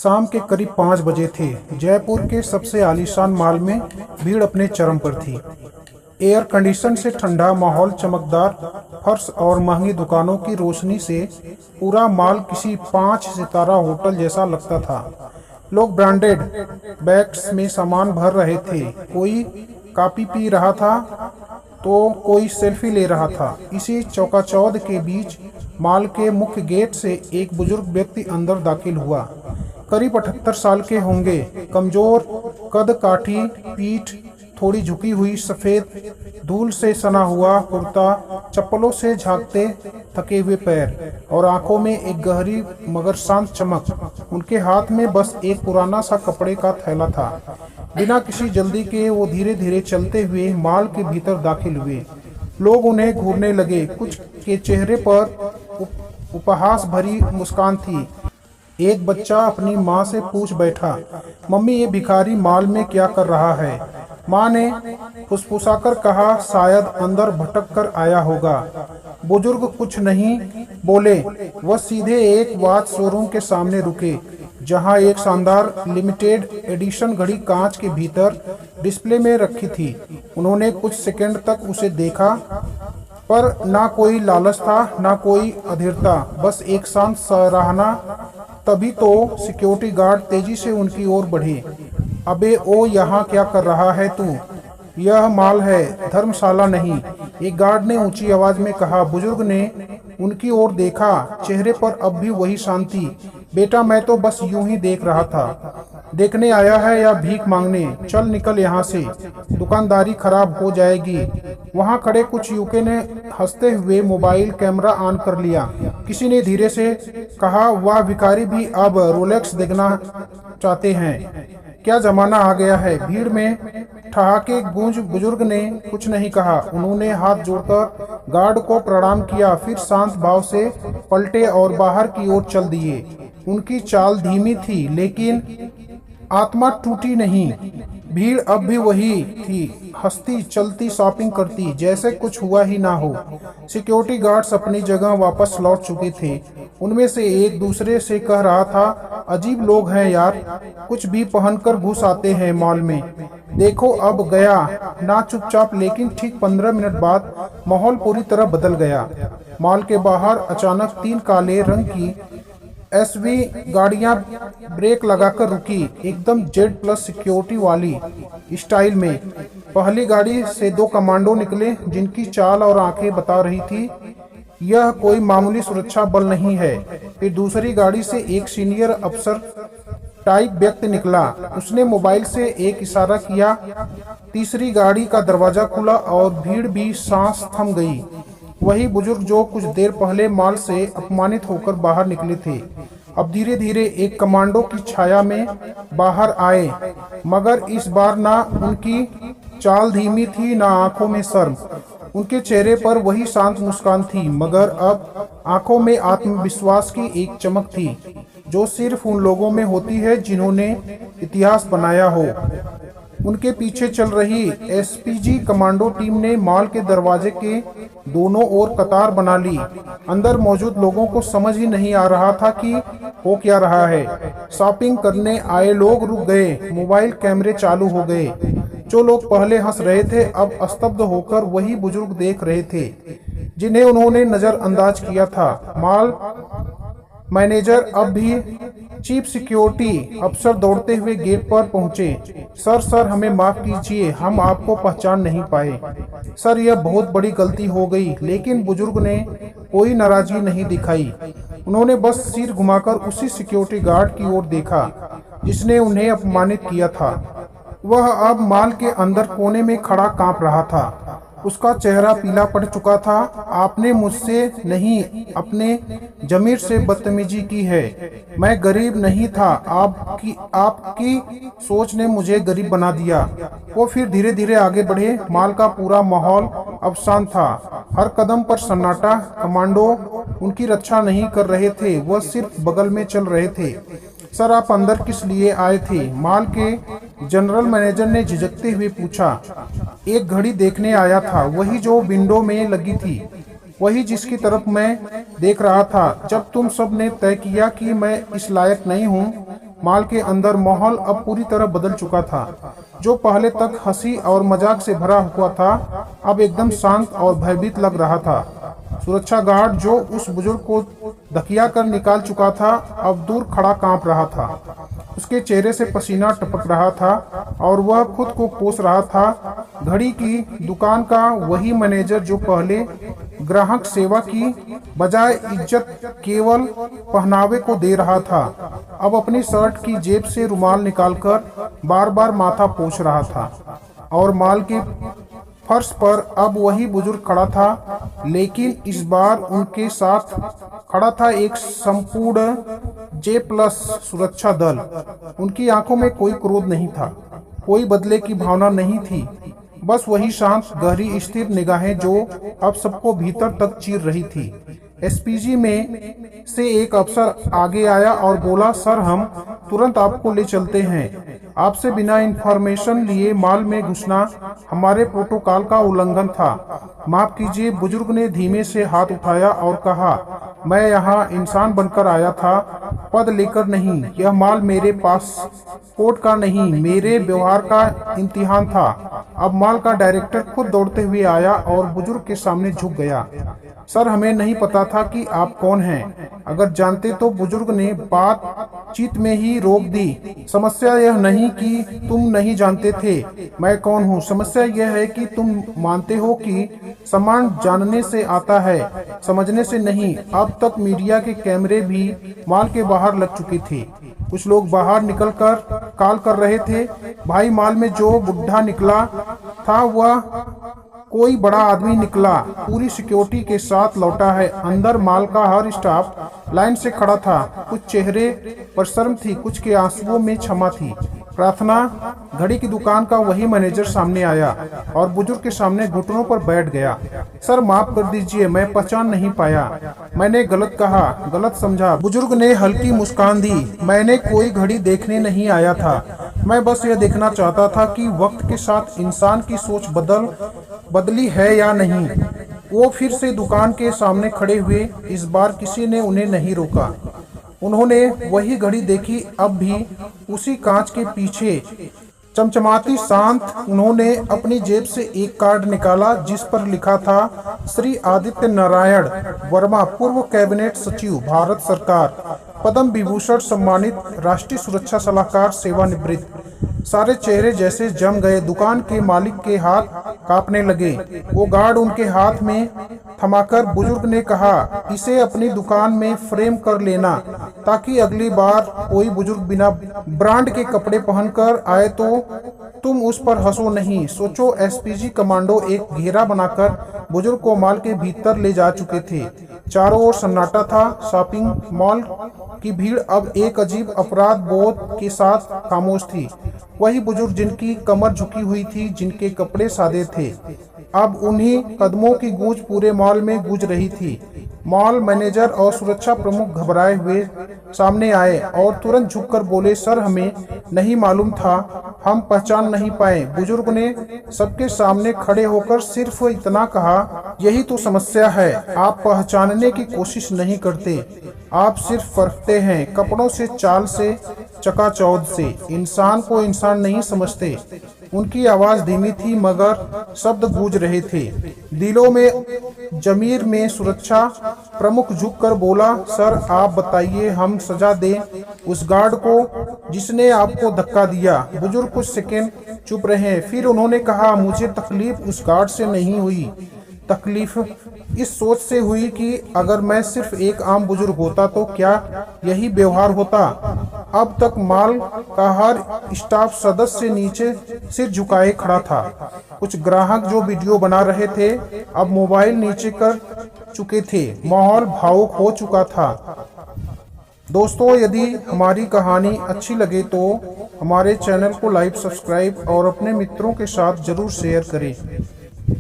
शाम के करीब 5 बजे थे। जयपुर के सबसे आलीशान मॉल में भीड़ अपने चरम पर थी। एयर कंडीशन से ठंडा माहौल, चमकदार फर्श और महंगी दुकानों की रोशनी से पूरा मॉल किसी 5 सितारा होटल जैसा लगता था। लोग ब्रांडेड बैग्स में सामान भर रहे थे, कोई कॉफी पी रहा था तो कोई सेल्फी ले रहा था। इसी चौकाचौंध के बीच मॉल के मुख्य गेट से एक बुजुर्ग व्यक्ति अंदर दाखिल हुआ। करीब 78 साल के होंगे, कमजोर कद काठी, पीठ थोड़ी झुकी हुई, सफ़ेद धूल से सना हुआ कुर्ता, चप्पलों से झांकते थके हुए पैर और आंखों में एक गहरी मगर शांत चमक। उनके हाथ में बस एक पुराना सा कपड़े का थैला था। बिना किसी जल्दी के वो धीरे धीरे चलते हुए मॉल के भीतर दाखिल हुए। लोग उन्हें घूरने लगे, कुछ के चेहरे पर उपहास भरी मुस्कान थी। एक बच्चा अपनी माँ से पूछ बैठा, मम्मी ये भिखारी मॉल में क्या कर रहा है? माँ ने फुसफुसाकर कहा, शायद अंदर भटक कर आया होगा। बुजुर्ग कुछ नहीं बोले, वह सीधे एक वॉच शोरूम के सामने रुके, जहाँ एक शानदार लिमिटेड एडिशन घड़ी कांच के भीतर डिस्प्ले में रखी थी। उन्होंने कुछ सेकंड तक उसे देखा, पर ना कोई लालच था, ना कोई अधीरता, बस एक शांत सराहना। तभी तो सिक्योरिटी गार्ड तेजी से उनकी ओर बढ़े। अबे ओ, यहाँ क्या कर रहा है तू? यह मॉल है, धर्मशाला नहीं, एक गार्ड ने ऊंची आवाज में कहा। बुजुर्ग ने उनकी ओर देखा, चेहरे पर अब भी वही शांति। बेटा, मैं तो बस यूं ही देख रहा था। देखने आया है या भीख मांगने? चल निकल यहाँ से, दुकानदारी खराब हो जाएगी। वहाँ खड़े कुछ युवकों ने हंसते हुए मोबाइल कैमरा ऑन कर लिया। किसी ने धीरे से कहा, वाह, भिखारी भी अब रोलेक्स देखना चाहते हैं। क्या जमाना आ गया है। भीड़ में ठहाके गूंज। बुजुर्ग ने कुछ नहीं कहा। उन्होंने हाथ जोड़कर गार्ड को प्रणाम किया, फिर शांत भाव से पलटे और बाहर की ओर चल दिए। उनकी चाल धीमी थी, लेकिन आत्मा टूटी नहीं। भीड़ अब भी वही थी, हंसती, चलती, शॉपिंग करती, जैसे कुछ हुआ ही ना हो। सिक्योरिटी गार्ड्स अपनी जगह वापस लौट चुके थे। उनमें से एक दूसरे से कह रहा था, अजीब लोग हैं यार, कुछ भी पहनकर घुस आते हैं मॉल में। देखो अब गया ना चुपचाप। लेकिन ठीक 15 मिनट बाद माहौल पूरी तरह बदल गया। मॉल के बाहर अचानक 3 काले रंग की एसवी गाड़ियां ब्रेक लगाकर रुकी, एकदम Z+ सिक्योरिटी वाली स्टाइल में। पहली गाड़ी से 2 कमांडो निकले, जिनकी चाल और आंखें बता रही थी यह कोई मामूली सुरक्षा बल नहीं है। फिर दूसरी गाड़ी से एक सीनियर अफसर टाइप व्यक्ति निकला, उसने मोबाइल से एक इशारा किया। तीसरी गाड़ी का दरवाजा खुला और भीड़ भी सांस थम गई। वही बुजुर्ग जो कुछ देर पहले मॉल से अपमानित होकर बाहर निकले थे, अब धीरे धीरे एक कमांडो की छाया में बाहर आए। मगर इस बार ना उनकी चाल धीमी थी, ना आंखों में शर्म। उनके चेहरे पर वही शांत मुस्कान थी, मगर अब आंखों में आत्मविश्वास की एक चमक थी, जो सिर्फ उन लोगों में होती है जिन्होंने इतिहास बनाया हो। उनके पीछे चल रही एसपीजी कमांडो टीम ने मॉल के दरवाजे के दोनों ओर कतार बना ली। अंदर मौजूद लोगों को समझ ही नहीं आ रहा था कि हो क्या रहा है। शॉपिंग करने आए लोग रुक गए, मोबाइल कैमरे चालू हो गए। जो लोग पहले हंस रहे थे, अब स्तब्ध होकर वही बुजुर्ग देख रहे थे जिन्हें उन्होंने नजरअंदाज किया था। मॉल मैनेजर, अब भी चीफ सिक्योरिटी अफसर दौड़ते हुए गेट पर पहुंचे। सर, हमें माफ कीजिए, हम आपको पहचान नहीं पाए। सर, यह बहुत बड़ी गलती हो गई। लेकिन बुजुर्ग ने कोई नाराजगी नहीं दिखाई। उन्होंने बस सिर घुमाकर उसी सिक्योरिटी गार्ड की ओर देखा जिसने उन्हें अपमानित किया था। वह अब मॉल के अंदर कोने में खड़ा कांप रहा था। उसका चेहरा पीला पड़ चुका था। आपने मुझसे नहीं, अपने जमीर से बदतमीजी की है। मैं गरीब नहीं था, आपकी सोच ने मुझे गरीब बना दिया। वो फिर धीरे धीरे आगे बढ़े। मॉल का पूरा माहौल अब शांत था, हर कदम पर सन्नाटा। कमांडो उनकी रक्षा नहीं कर रहे थे, वह सिर्फ बगल में चल रहे थे। सर, आप अंदर किस लिए आए थे? मॉल के जनरल मैनेजर ने झिझकते हुए पूछा। एक घड़ी देखने आया था, वही जो विंडो में लगी थी, वही जिसकी तरफ मैं देख रहा था। जब तुम सब ने तय किया कि मैं इस लायक नहीं हूँ, माल के अंदर माहौल अब पूरी तरह बदल चुका था। जो पहले तक हंसी और मजाक से भरा हुआ था, अब एकदम शांत और भयभीत लग रहा था। सुरक्षा गार्ड जो उस बुजुर्ग को धकिया कर निकाल चुका था, अब दूर खड़ा कांप रहा था। उसके चेहरे से पसीना टपक रहा था और वह खुद को कोस रहा था। घड़ी की दुकान का वही मैनेजर जो पहले ग्राहक सेवा की बजाय इज्जत केवल पहनावे को दे रहा था, अब अपनी शर्ट की जेब से रुमाल निकालकर बार बार माथा पोंछ रहा था। और माल के फर्श पर अब वही बुजुर्ग खड़ा था, लेकिन इस बार उनके साथ खड़ा था एक संपूर्ण J+ सुरक्षा दल। उनकी आंखों में कोई क्रोध नहीं था, कोई बदले की भावना नहीं थी, बस वही शांत गहरी स्थिर निगाहें जो अब सबको भीतर तक चीर रही थी। एसपीजी में से एक अफसर आगे आया और बोला, सर हम तुरंत आपको ले चलते हैं। आपसे बिना इंफॉर्मेशन लिए माल में घुसना हमारे प्रोटोकॉल का उल्लंघन था। माफ कीजिए, बुजुर्ग ने धीमे से हाथ उठाया और कहा, मैं यहाँ इंसान बनकर आया था, पद लेकर नहीं। यह माल मेरे पास कोर्ट का नहीं, मेरे व्यवहार का इम्तिहान था। अब माल का डायरेक्टर खुद दौड़ते हुए आया और बुजुर्ग के सामने झुक गया। सर हमें नहीं पता था कि आप कौन हैं। अगर जानते तो। बुजुर्ग ने बातचीत में ही रोक दी। समस्या यह नहीं कि तुम नहीं जानते थे मैं कौन हूँ, समस्या यह है कि तुम मानते हो कि सम्मान जानने से आता है, समझने से नहीं। अब तक मीडिया के कैमरे भी माल के बाहर लग चुके थे। कुछ लोग बाहर निकलकर कॉल कर रहे थे, भाई माल में जो बुढ़ा निकला था वह कोई बड़ा आदमी निकला, पूरी सिक्योरिटी के साथ लौटा है। अंदर माल का हर स्टाफ लाइन से खड़ा था। कुछ चेहरे पर शर्म थी, कुछ के आंसुओं में क्षमा थी, प्रार्थना। घड़ी की दुकान का वही मैनेजर सामने आया और बुजुर्ग के सामने घुटनों पर बैठ गया। सर माफ कर दीजिए, मैं पहचान नहीं पाया, मैंने गलत कहा, गलत समझा। बुजुर्ग ने हल्की मुस्कान दी। मैंने कोई घड़ी देखने नहीं आया था, मैं बस यह देखना चाहता था कि वक्त के साथ इंसान की सोच बदली है या नहीं। वो फिर से दुकान के सामने खड़े हुए। इस बार किसी ने उन्हें नहीं रोका। उन्होंने वही घड़ी देखी, अब भी उसी कांच के पीछे चमचमाती शांत। उन्होंने अपनी जेब से एक कार्ड निकाला जिस पर लिखा था, श्री आदित्य नारायण वर्मा, पूर्व कैबिनेट सचिव, भारत सरकार, पद्म विभूषण सम्मानित, राष्ट्रीय सुरक्षा सलाहकार, सेवानिवृत्त। सारे चेहरे जैसे जम गए। दुकान के मालिक के हाथ कांपने लगे। वो गार्ड उनके हाथ में थमाकर बुजुर्ग ने कहा, इसे अपनी दुकान में फ्रेम कर लेना ताकि अगली बार कोई बुजुर्ग बिना ब्रांड के कपड़े पहनकर आए तो तुम उस पर हंसो नहीं। सोचो, एसपीजी कमांडो एक घेरा बनाकर बुजुर्ग को माल के भीतर ले जा चुके थे। चारों ओर सन्नाटा था। शॉपिंग मॉल की भीड़ अब एक अजीब अपराध बोध के साथ खामोश थी। वही बुजुर्ग जिनकी कमर झुकी हुई थी, जिनके कपड़े सादे थे, अब उन्हीं कदमों की गूंज पूरे मॉल में गूंज रही थी। मॉल मैनेजर और सुरक्षा प्रमुख घबराए हुए सामने आए और तुरंत झुककर बोले, सर हमें नहीं मालूम था, हम पहचान नहीं पाए। बुजुर्ग ने सबके सामने खड़े होकर सिर्फ इतना कहा, यही तो समस्या है, आप पहचानने की कोशिश नहीं करते, आप सिर्फ परखते हैं, कपड़ों से, चाल से, चकाचौंध से। इंसान को इंसान नहीं समझते। उनकी आवाज धीमी थी मगर शब्द गूंज रहे थे दिलों में। जमीर में सुरक्षा प्रमुख झुककर बोला, सर आप बताइए, हम सजा दें उस गार्ड को जिसने आपको धक्का दिया। बुजुर्ग कुछ सेकंड चुप रहे, फिर उन्होंने कहा, मुझे तकलीफ उस गार्ड से नहीं हुई, तकलीफ इस सोच से हुई कि अगर मैं सिर्फ एक आम बुजुर्ग होता तो क्या यही व्यवहार होता। अब तक माल का हर स्टाफ सदस्य नीचे सिर झुकाए खड़ा था। कुछ ग्राहक जो वीडियो बना रहे थे अब मोबाइल नीचे कर चुके थे। माहौल भावुक हो चुका था। दोस्तों, यदि हमारी कहानी अच्छी लगे तो हमारे चैनल को लाइक, सब्सक्राइब और अपने मित्रों के साथ जरूर शेयर करें।